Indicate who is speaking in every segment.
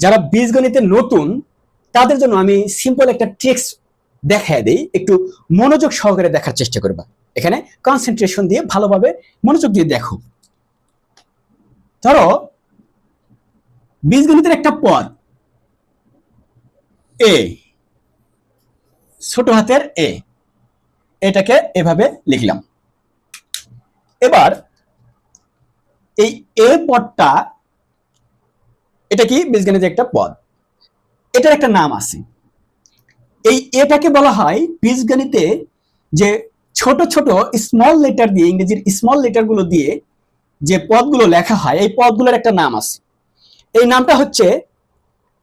Speaker 1: যারা বীজগণিতে নতুন তাদের জন্য আমি সিম্পল একটা ট্রিক্স দেখায় দিই, একটু মনোযোগ সহকারে দেখার চেষ্টা করবা। এখানে কনসেন্ট্রেশন দিয়ে ভালোভাবে মনোযোগ দিয়ে দেখো। ধরো বীজগণিতের একটা পদ এ, ছোট হাতের এ, এটাকে এভাবে লিখলাম। এবার এই এ পদটা, এটা কি বীজগণিতের একটা পদ, এটার একটা নাম আছে। এই এটাকে বলা হয় বীজগণিতে যে ছোট ছোট স্মল লেটার দিয়ে, ইংরেজির স্মল লেটার গুলো দিয়ে যে পদগুলো লেখা হয়, এই পদগুলোর একটা নাম আছে। এই নামটা হচ্ছে,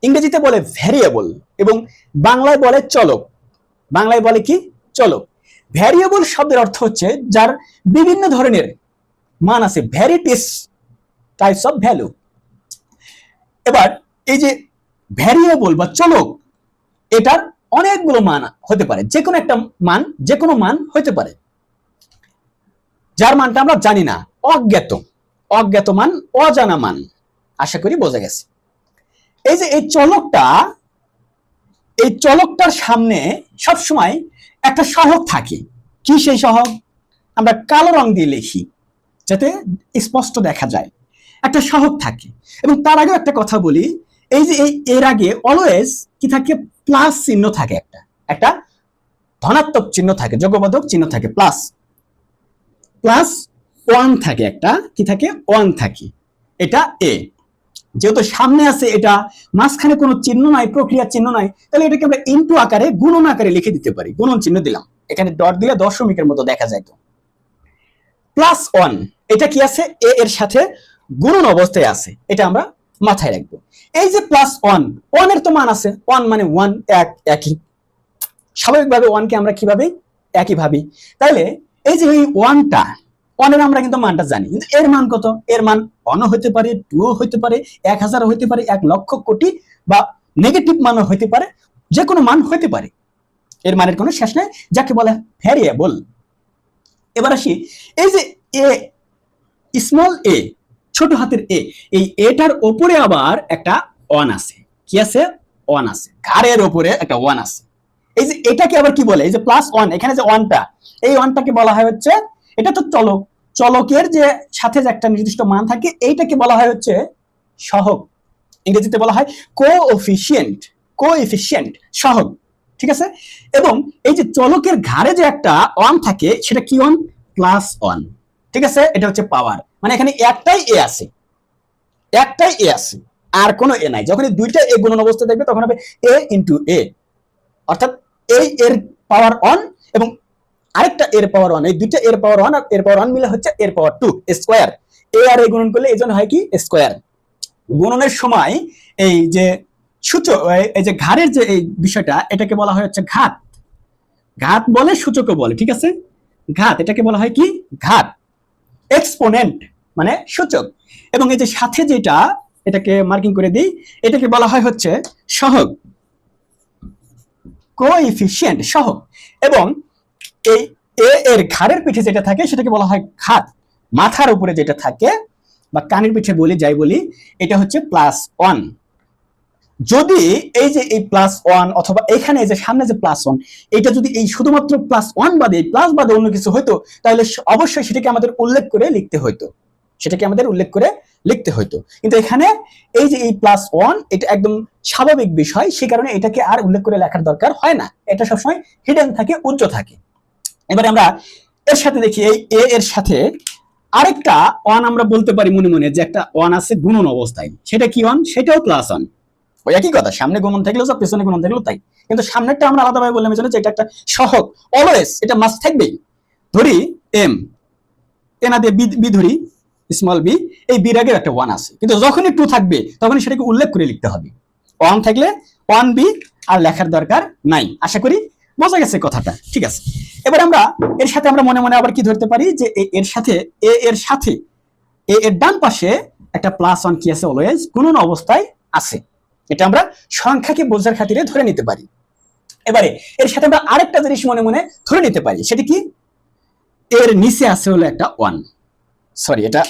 Speaker 1: ইংরেজিতে বলে ভ্যারিয়েবল এবং বাংলায় বলে চলক। বাংলায় বলে কি? চলক। ভ্যারিয়েবল শব্দের অর্থ হচ্ছে যার বিভিন্ন ধরনের মান আছে, ভ্যারিটিস টাইপস অফ ভ্যালু। এবার এই যে ভ্যারিয়েবল বা চলক, এটার অনেকগুলো মান হতে পারে, যে কোনো একটা মান, যে কোনো মান হতে পারে যার মানটা আমরা জানি না, অজ্ঞাত। অজ্ঞাত মান, অজানা মান। আশা করি বোঝা গেছে। এই যে এই চলকটা, এই চলকটার সামনে সবসময় একটা সহগ থাকে। কি সেই সহগ? আমরা কালো রং দিয়ে লিখি যাতে স্পষ্ট দেখা যায়। একটা সহগ থাকে। এবং তার আগে একটা কথা বলি, এই যে এর আগে অলওয়েজ কি থাকে? প্লাস চিহ্ন থাকে, একটা ধনাত্মক চিহ্ন থাকে, যোগবোধক চিহ্ন থাকে, প্লাস প্লাস ওয়ান থাকে, একটা কি থাকে? ওয়ান থাকে। এটা এ, যেহেতু সামনে আছে, এটা মাঝখানে কোনো চিহ্ন নাই, প্রক্রিয়ার চিহ্ন নাই, তাহলে এটাকে আমরা ইনটু আকারে, গুণন আকারে লিখে দিতে পারি। গুণন চিহ্ন দিলাম, এখানে ডট দিলে দশমিকের মতো দেখা যায়। তো প্লাস ওয়ান, এটা কি আছে? এ এর সাথে গুণন অবস্থায় আছে, এটা আমরা মাথায় রাখবো। এই যে প্লাস ওয়ান, ওয়ানের তো মান আছে, ওয়ান মানে ওয়ান, এক, একই। স্বাভাবিকভাবে ওয়ানকে আমরা কিভাবে একই ভাবি। তাহলে এই যে এই ওয়ানটা, ওয়ানের আমরা কিন্তু মানটা জানি, কিন্তু এর মান কত? এর মান ওয়ানও হতে পারে, টুও হতে পারে, 1000 হতে পারে, 1,00,000 কোটি, বা নেগেটিভ মানও হতে পারে, যে কোনো মান হতে পারে। এর মানের কোনো শেষ নাই, যাকে বলে ভ্যারিয়েবল। এবার আসি, এই যে এ, স্মল এ, ছোট হাতের এ, এই এটার উপরে আবার একটা ওয়ান আছে। কি আছে? ওয়ান আছে, ঘাড়ের উপরে একটা ওয়ান আছে। এই যে এটাকে আবার কি বলে? এই যে প্লাস ওয়ান, এখানে যে ওয়ানটা, এই ওয়ানটাকে বলা হয় হচ্ছে, এটা তো চলক, চলকের যে সাথে যে একটা নির্দিষ্ট মান থাকে, এইটাকে বলা হয় হচ্ছে সহগ। ইংরেজিতে বলা হয় কোএফিসিয়েন্ট। কোএফিসিয়েন্ট, সহগ। ঠিক আছে? এবং এই যে চলকের ঘাড়ে যে একটা ওয়ান থাকে, সেটা কি ওয়ান? Plus one. ঠিক আছে? এটা হচ্ছে পাওয়ার, মানে এখানে একটাই এ আছে, একটাই এ আছে, আর কোনো এ নাই। যখন দুইটা এ গুণন অবস্থা দেখবে, তখন হবে এ ইন্টু এ, অর্থাৎ এই এর পাওয়ার অন এবং আরেকটা এর পাওয়ার ওয়ান, এই দুইটা এর পাওয়ার ওয়ান আর এর পাওয়ার ওয়ান মিলে হচ্ছে এর পাওয়ার টু, স্কোয়ার। এ আর এ গুণন করলে এই জন্য হয় কি? স্কোয়ার। গুণনের সময় এই যে সূচক, এই যে ঘাড়ের যে এই বিষয়টা, এটাকে বলা হয় হচ্ছে ঘাত। ঘাত বলে, সূচকও বলে। ঠিক আছে? ঘাত, এটাকে বলা হয় কি? ঘাত। এক্সপোনেন্ট মানে সূচক। এবং এই যে সাথে যেটা, এটাকে মার্কিং করে দিই, এটাকে বলা হয় হচ্ছে সহগ, কোএফিসিয়েন্ট, সহগ। এবং এই এ এর ঘাড়ের পিঠে যেটা থাকে, সেটাকে বলা হয় ঘাত। মাথার উপরে যেটা থাকে বা কানের পিঠে বলি, যাই বলি, এটা হচ্ছে প্লাস ওয়ান। যদি এই যে এই প্লাস ওয়ান, অথবা এখানে যে সামনে যে প্লাস ওয়ান, এটা যদি এই শুধুমাত্র প্লাস ওয়ান বাদে, প্লাস বাদে অন্য কিছু হইতো, তাহলে অবশ্যই সেটাকে আমাদের উল্লেখ করে লিখতে হইতো, সেটাকে আমাদের উল্লেখ করে লিখতে হইতো। কিন্তু এখানে এই যে এই প্লাস ওয়ান, এটা একদম স্বাভাবিক বিষয়, সে কারণে এটাকে আর উল্লেখ করে লেখার দরকার হয় না। এটা সবসময় হিডেন থাকে, উজ্জ্ব থাকে। এবারে আমরা এর সাথে দেখি, এই এ এর সাথে আরেকটা ওয়ান আমরা বলতে পারি মনে মনে, যে একটা ওয়ান আছে গুণন অবস্থায়। সেটা কি ওয়ান? সেটাও প্লাস ওয়ান। ওই একই কথা, সামনে গুণন থাকলেও যা, পেছনে গুণন থাকলেও তাই। কিন্তু সামনেরটা আমরা আলাদাভাবে বললাম এই জন্য যে এটা একটা সহগ, অলওয়েজ এটা মাস্ট থাকবেই। ধরি এম, এ না দিয়ে বি ধরি, স্মল বি, এই বির আগে একটা ওয়ান আছে, কিন্তু যখনই টু থাকবে তখনই সেটাকে উল্লেখ করে লিখতে হবে। ওয়ান থাকলে ওয়ান বি আর লেখার দরকার নাই। আশা করি বোঝা গেছে কথাটা। ঠিক আছে? এবার আমরা এর সাথে আমরা মনে মনে আবার কি ধরতে পারি, যে এর সাথে এ এর সাথে এ এর ডান পাশে একটা প্লাস ওয়ান কি আছে? অলওয়েজ গুণন অবস্থায় আছে। এটা আমরা সংখ্যাকে বোঝার খাতিরে ধরে নিতে পারি। এবারে এর সাথে আমরা আরেকটা জিনিস মনে মনে ধরে নিতে পারি, সেটা কি? এর নিচে আছে হলো একটা ওয়ান। সরি, এটা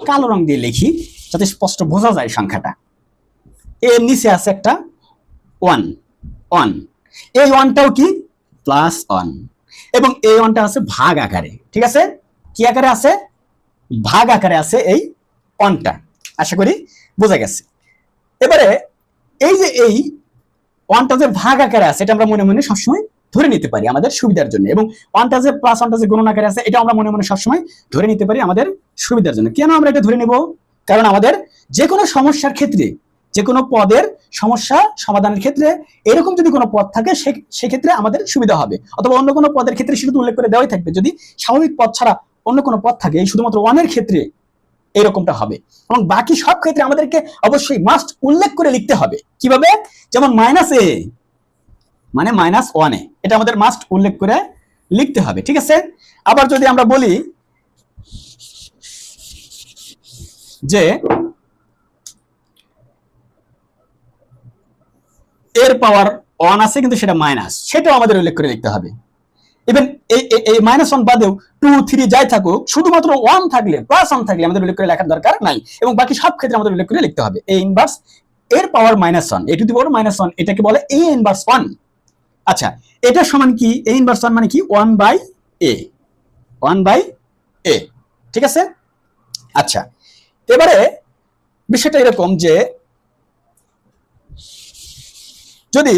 Speaker 1: কালো রং দিয়ে লিখি যাতে স্পষ্ট বোঝা যায় সংখ্যাটা। এর নিচে আছে একটা ওয়ান, ওয়ান, এই ওয়ানটাও কি প্লাস ওয়ান, এবং এই ওয়ানটা আছে ভাগ আকারে, ঠিক আছে? কি আকারে আছে? ভাগ আকারে আছে এই ওয়ানটা। আশা করি বোঝা গেছে। এবারে এই যে এই ওয়ানটা যে ভাগ আকারে আছে, এটা আমরা মনে মনে সবসময় ধরে নিতে পারি আমাদের সুবিধার জন্য, এবং ওয়ানটা যে প্লাস ওয়ানটা যে গুণন আকারে আছে, এটা আমরা মনে মনে সবসময় ধরে নিতে পারি আমাদের সুবিধার জন্য। কেন আমরা এটা ধরে নেব? কারণ আমাদের যে কোনো সমস্যার ক্ষেত্রে, যে কোনো পদের সমস্যা সমাধানের ক্ষেত্রে এরকম যদি কোনো পদ থাকে সেক্ষেত্রে আমাদের সুবিধা হবে, অথবা অন্য কোনো পদের ক্ষেত্রে সেটা উল্লেখ করে দেওয়াই থাকবে। যদি স্বাভাবিক পদ ছাড়া অন্য কোনো পদ থাকে, শুধুমাত্র ওয়ানের ক্ষেত্রে এরকমটা হবে, এবং বাকি সব ক্ষেত্রে আমাদেরকে অবশ্যই মাস্ট উল্লেখ করে লিখতে হবে। কিভাবে? যেমন মাইনাস এ মানে মাইনাস ওয়ান এ, এটা আমাদের মাস্ট উল্লেখ করে লিখতে হবে, ঠিক আছে? আবার যদি আমরা বলি যে এর পাওয়ার ওয়ান আছে কিন্তু সেটা মাইনাস, সেটাও আমাদের উল্লেখ করে লিখতে হবে। ইভেন এই মাইনাস ওয়ান বাদেও 2, 3 যাই থাকুক, শুধুমাত্র ওয়ান থাকলে, প্লাস ওয়ান থাকলে আমাদের উল্লেখ করে লেখার দরকার নাই, এবং বাকি সব ক্ষেত্রে আমাদের উল্লেখ করে লিখতে হবে। এ ইনভার্স এর power minus one, A to the power minus one, এটাকে বলে এ ইনভার্স ওয়ান। আচ্ছা, এটা সমান কি? এ ইনভার্স ওয়ান মানে কি? One by A, one by A, ঠিক আছে? আচ্ছা, এবারে বিষয়টা এরকম যে যদি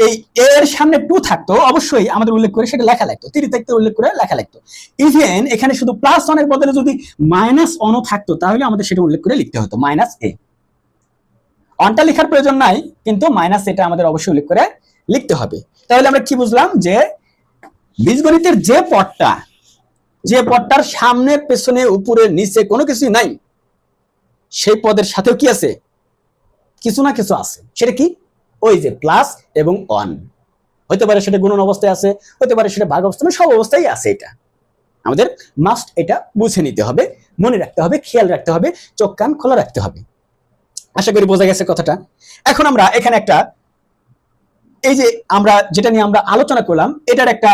Speaker 1: এই এর সামনে 2 থাকতো, অবশ্যই আমাদের উল্লেখ করে সেটা লেখা লাগতো, 3 থাকতে উল্লেখ করে লেখা লাগতো। ইভেন এখানে শুধু প্লাস 1 এর বদলে যদি মাইনাস 1 ও থাকতো, তাহলে আমাদের সেটা উল্লেখ করে লিখতে হতো মাইনাস এ। অনটা লেখার প্রয়োজন নাই, কিন্তু মাইনাস এটা আমাদের অবশ্যই উল্লেখ করে লিখতে হবে। তাহলে আমরা কি বুঝলাম? যে বীজগণিতের যে পদটার সামনে পেছনে উপরে নিচে কোনো কিছু নাই, সেই পদের সাথেও কি আছে? কিছু না কিছু আছে। সেটা কি? ওই যে প্লাস এবং ওয়ান। হতে পারে সেটা গুণন অবস্থায় আছে, হতে পারে সেটা ভাগ অবস্থায়, সব অবস্থায় আছে। এটা আমাদের মাস্ট এটা বুঝে নিতে হবে, মনে রাখতে হবে, খেয়াল রাখতে হবে, চোখ কান খোলা রাখতে হবে। আশা করি বোঝা গেছে কথাটা। এখন আমরা এখানে একটা, এই যে আমরা যেটা নিয়ে আমরা আলোচনা করলাম, এটার একটা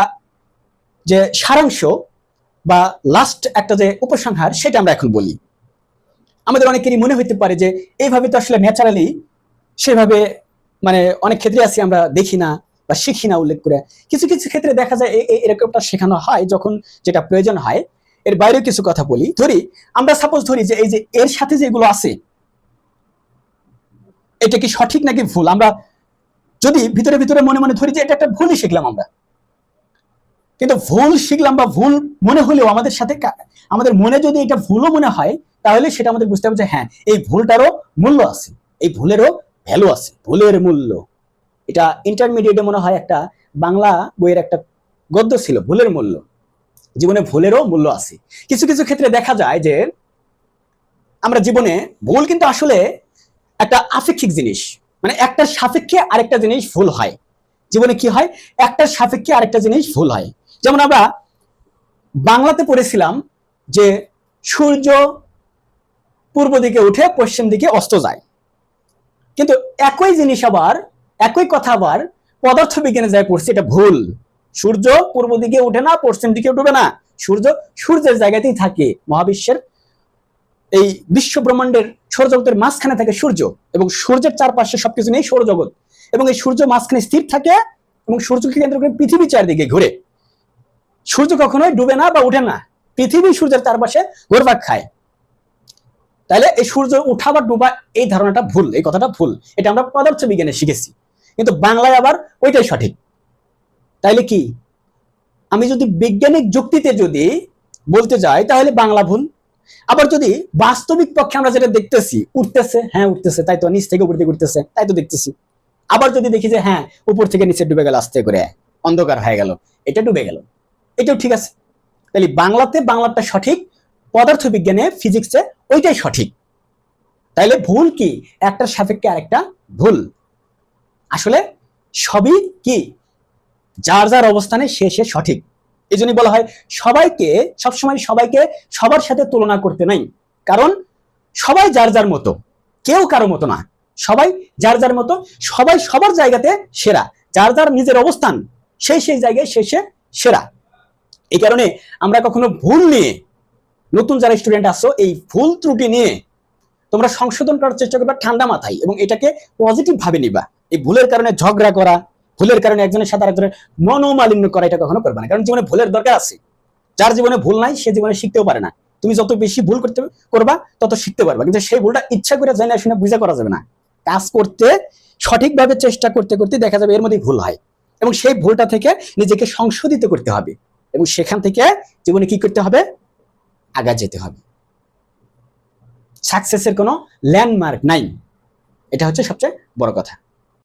Speaker 1: যে সারাংশ বা লাস্ট একটা যে উপসংহার, সেটা আমরা এখন বলি। আমাদের অনেকেরই মনে হইতে পারে যে এইভাবে তো আসলে ন্যাচারালি সেভাবে মানে অনেক ক্ষেত্রে আছি আমরা দেখি না বা শিখি না উল্লেখ করে। কিছু কিছু ক্ষেত্রে দেখা যায় এরকমটা শেখানো হয় যখন যেটা প্রয়োজন হয়। এর বাইরেও কিছু কথা বলি। ধরি আমরা সাপোজ ধরি যে এই যে এর সাথে যেগুলো আছে, এটা কি সঠিক নাকি ভুল? আমরা যদি ভিতরে ভিতরে মনে মনে ধরি যে এটা একটা ভুলই শিখলাম আমরা, কিন্তু ভুল শিখলাম বা ভুল মনে হলেও আমাদের সাথে আমাদের মনে যদি এটা ভুলও মনে হয়, তাহলে সেটা আমাদের বুঝতে হবে যে হ্যাঁ, এই ভুলটারও মূল্য আছে, এই ভুলেরও ভ্যালু আছে, ভুলের মূল্য। এটা ইন্টারমিডিয়েটে মনে হয় একটা বাংলা বইয়ের একটা গদ্য ছিল, ভুলের মূল্য। জীবনে ভুলেরও মূল্য আছে। কিছু কিছু ক্ষেত্রে দেখা যায় যে আমরা জীবনে ভুল কিন্তু আসলে একটা আপেক্ষিক জিনিস, মানে একটার সাপেক্ষে আরেকটা জিনিস ভুল হয়। জীবনে কি হয়? একটার সাপেক্ষে আরেকটা জিনিস ভুল হয়। যেমন আমরা বাংলাতে পড়েছিলাম যে সূর্য পূর্ব দিকে উঠে পশ্চিম দিকে অস্ত যায়, কিন্তু একই জিনিস আবার, একই কথা আবার পদার্থ বিজ্ঞানে যায় পড়ছে, এটা ভুল। সূর্য পূর্ব দিকে উঠে না, পশ্চিম দিকে উঠবে না, সূর্য সূর্যের জায়গাতেই থাকে। মহাবিশ্বের এই বিশ্ব ব্রহ্মাণ্ডের সৌরজগতের মাঝখানে থাকে সূর্য, এবং সূর্যের চারপাশে সবকিছু নেই সৌরজগৎ, এবং এই সূর্য মাঝখানে স্থির থাকে, এবং সূর্যকে কেন্দ্র করে পৃথিবী চারদিকে ঘুরে। সূর্য কখনোই ডুবে না বা উঠে না, পৃথিবী সূর্যের চারপাশে ঘুরপাক খায়। তাহলে এই সূর্য উঠা বা ডুবা, এই ধারণাটা ভুল, এই কথাটা ভুল। এটা আমরা পদার্থ বিজ্ঞানে শিখেছি, কিন্তু বাংলায় আবার ওইটাই সঠিক। তাইলে কি আমি যদি বৈজ্ঞানিক যুক্তিতে যদি বলতে যাই, তাহলে বাংলা ভুল। আবার যদি বাস্তবিক পক্ষে আমরা যেটা দেখতেছি, উঠতেছে, হ্যাঁ উঠতেছে, তাই তো, নিচ থেকে উপর দিকে উঠতেছে, তাই তো দেখতেছি। আবার যদি দেখি যে হ্যাঁ উপর থেকে নিচে ডুবে গেল, আস্তে করে অন্ধকার হয়ে গেল, এটা ডুবে গেল, এটাও ঠিক আছে। তাহলে বাংলাতে বাংলাটা সঠিক, পদার্থ বিজ্ঞানে ফিজিক্সে ওইটাই সঠিক। তাইলে ভুল কি? একটার সাপেক্ষে আরেকটা ভুল। আসলে সবই কি যার যার অবস্থানে সে সে সঠিক। এই জন্যই বলা হয় সবাইকে সবসময় সবাইকে সবার সাথে তুলনা করতে নাই, কারণ সবাই যার যার মতো, কেউ কারো মতো না। সবাই যার যার মতো, সবাই সবার জায়গাতে সেরা, যার যার নিজের অবস্থান সেই সেই জায়গায় সে সে সেরা। এই কারণে আমরা কখনো ভুল নিয়ে, নতুন যারা স্টুডেন্ট আসো, এই ভুল ত্রুটি নিয়ে তোমরা সংশোধন করার চেষ্টা করবে ঠান্ডা মাথায়, এবং এটাকে পজিটিভ ভাবে নিবা। এই ভুলের কারণে ঝগড়া করা, ভুলের কারণে একজনের সাথে আরেকজনের মনোমালিন্য করা, এটা কখনো করবে না। কারণ জীবনে ভুলের দরকার আছে। যার জীবনে ভুল নাই সে জীবনে শিখতেও পারে না। তুমি যত বেশি ভুল করবা তত শিখতে পারবা, কিন্তু সেই ভুলটা ইচ্ছা করে জানা শুনে বুঝা করা যাবে না। কাজ করতে সঠিকভাবে চেষ্টা করতে করতে দেখা যাবে এর মধ্যে ভুল হয়, এবং সেই ভুলটা থেকে নিজেকে সংশোধিত করতে হবে, এবং সেখান থেকে জীবনে কি করতে হবে, আগা যেতে হবে। সাকসেসের কোনো ল্যান্ডমার্ক নাই, এটা হচ্ছে সবচেয়ে বড় কথা।